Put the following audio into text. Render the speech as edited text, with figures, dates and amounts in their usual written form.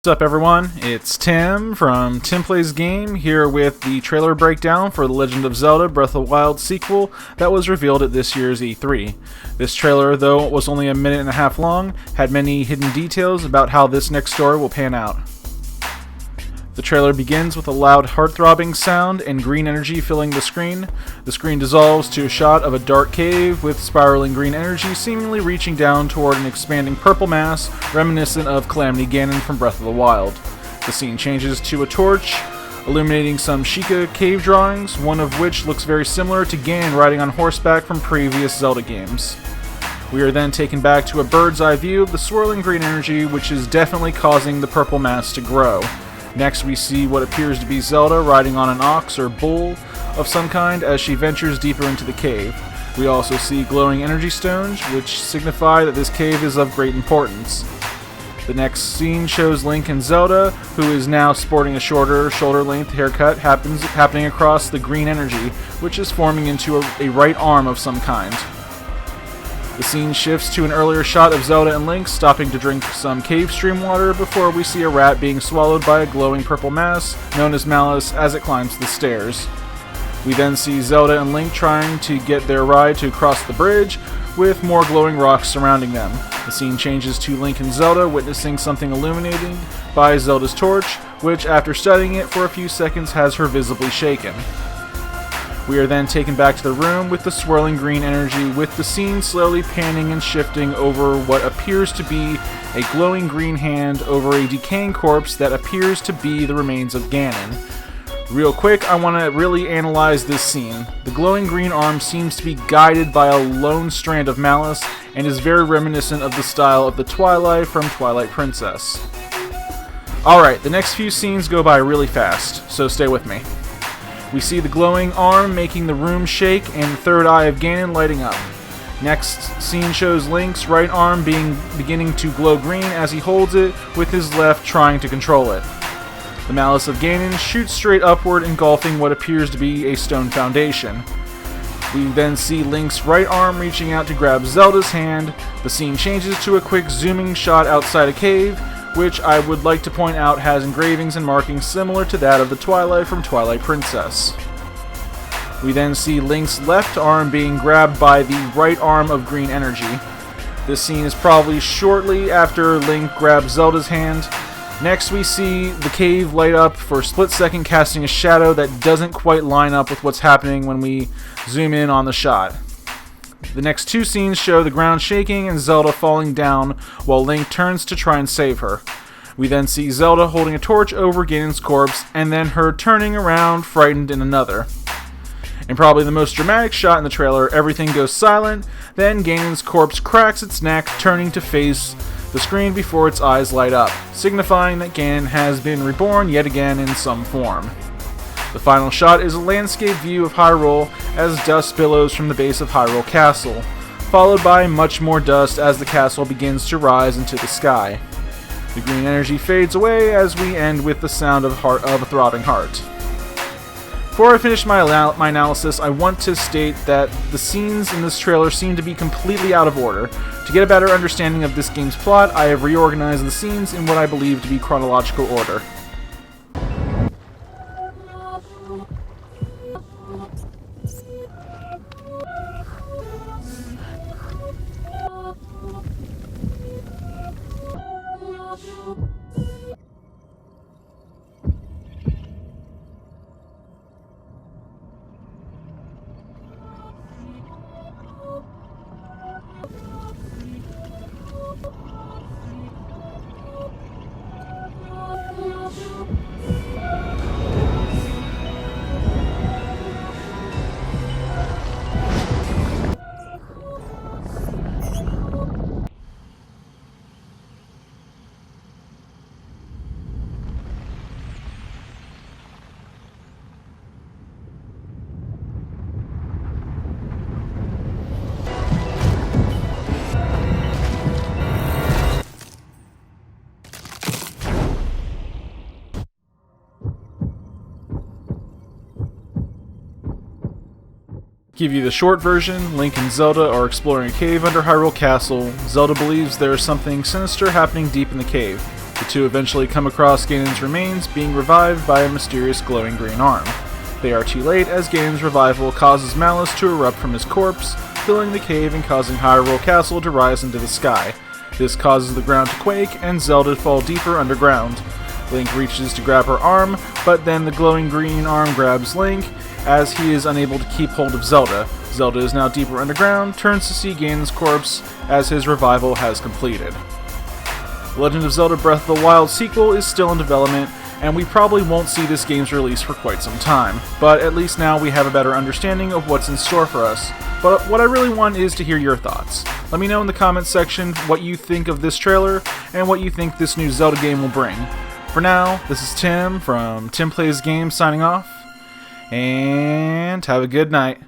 up, everyone? It's Tim from TimPlaysAGame here with the trailer breakdown for the Legend of Zelda Breath of the Wild sequel that was revealed at this year's E3. This trailer, though it was only a minute and a half long, had many hidden details about how this next story will pan out. The trailer begins with a loud heart-throbbing sound and green energy filling the screen. The screen dissolves to a shot of a dark cave with spiraling green energy seemingly reaching down toward an expanding purple mass reminiscent of Calamity Ganon from Breath of the Wild. The scene changes to a torch illuminating some Sheikah cave drawings, one of which looks very similar to Ganon riding on horseback from previous Zelda games. We are then taken back to a bird's eye view of the swirling green energy, which is definitely causing the purple mass to grow. Next we see what appears to be Zelda riding on an ox or bull of some kind as she ventures deeper into the cave. We also see glowing energy stones, which signify that this cave is of great importance. The next scene shows Link and Zelda, who is now sporting a shorter shoulder-length haircut, happening across the green energy, which is forming into a right arm of some kind. The scene shifts to an earlier shot of Zelda and Link stopping to drink some cave stream water before we see a rat being swallowed by a glowing purple mass known as Malice as it climbs the stairs. We then see Zelda and Link trying to get their ride to cross the bridge with more glowing rocks surrounding them. The scene changes to Link and Zelda witnessing something illuminated by Zelda's torch, which after studying it for a few seconds has her visibly shaken. We are then taken back to the room with the swirling green energy, with the scene slowly panning and shifting over what appears to be a glowing green hand over a decaying corpse that appears to be the remains of Ganon. Real quick, I want to really analyze this scene. The glowing green arm seems to be guided by a lone strand of Malice and is very reminiscent of the style of the Twilight from Twilight Princess. Alright, the next few scenes go by really fast, so stay with me. We see the glowing arm making the room shake and the third eye of Ganon lighting up. Next scene shows Link's right arm beginning to glow green as he holds it with his left trying to control it. The Malice of Ganon shoots straight upward, engulfing what appears to be a stone foundation. We then see Link's right arm reaching out to grab Zelda's hand. The scene changes to a quick zooming shot outside a cave, which I would like to point out has engravings and markings similar to that of the Twilight from Twilight Princess. We then see Link's left arm being grabbed by the right arm of green energy. This scene is probably shortly after Link grabs Zelda's hand. Next we see the cave light up for a split second, casting a shadow that doesn't quite line up with what's happening when we zoom in on the shot. The next two scenes show the ground shaking and Zelda falling down while Link turns to try and save her. We then see Zelda holding a torch over Ganon's corpse and then her turning around frightened in another. In probably the most dramatic shot in the trailer, everything goes silent, then Ganon's corpse cracks its neck, turning to face the screen before its eyes light up, signifying that Ganon has been reborn yet again in some form. The final shot is a landscape view of Hyrule as dust billows from the base of Hyrule Castle, followed by much more dust as the castle begins to rise into the sky. The green energy fades away as we end with the sound of a throbbing heart. Before I finish my analysis, I want to state that the scenes in this trailer seem to be completely out of order. To get a better understanding of this game's plot, I have reorganized the scenes in what I believe to be chronological order. Give you the short version, Link and Zelda are exploring a cave under Hyrule Castle. Zelda believes there is something sinister happening deep in the cave. The two eventually come across Ganon's remains being revived by a mysterious glowing green arm. They are too late as Ganon's revival causes malice to erupt from his corpse, filling the cave and causing Hyrule Castle to rise into the sky. This causes the ground to quake and Zelda to fall deeper underground. Link reaches to grab her arm, but then the glowing green arm grabs Link as he is unable to keep hold of Zelda. Zelda is now deeper underground, turns to see Ganon's corpse as his revival has completed. The Legend of Zelda Breath of the Wild sequel is still in development, and we probably won't see this game's release for quite some time, but at least now we have a better understanding of what's in store for us. But what I really want is to hear your thoughts. Let me know in the comments section what you think of this trailer and what you think this new Zelda game will bring. For now, this is Tim from TimPlaysAGame signing off, and have a good night.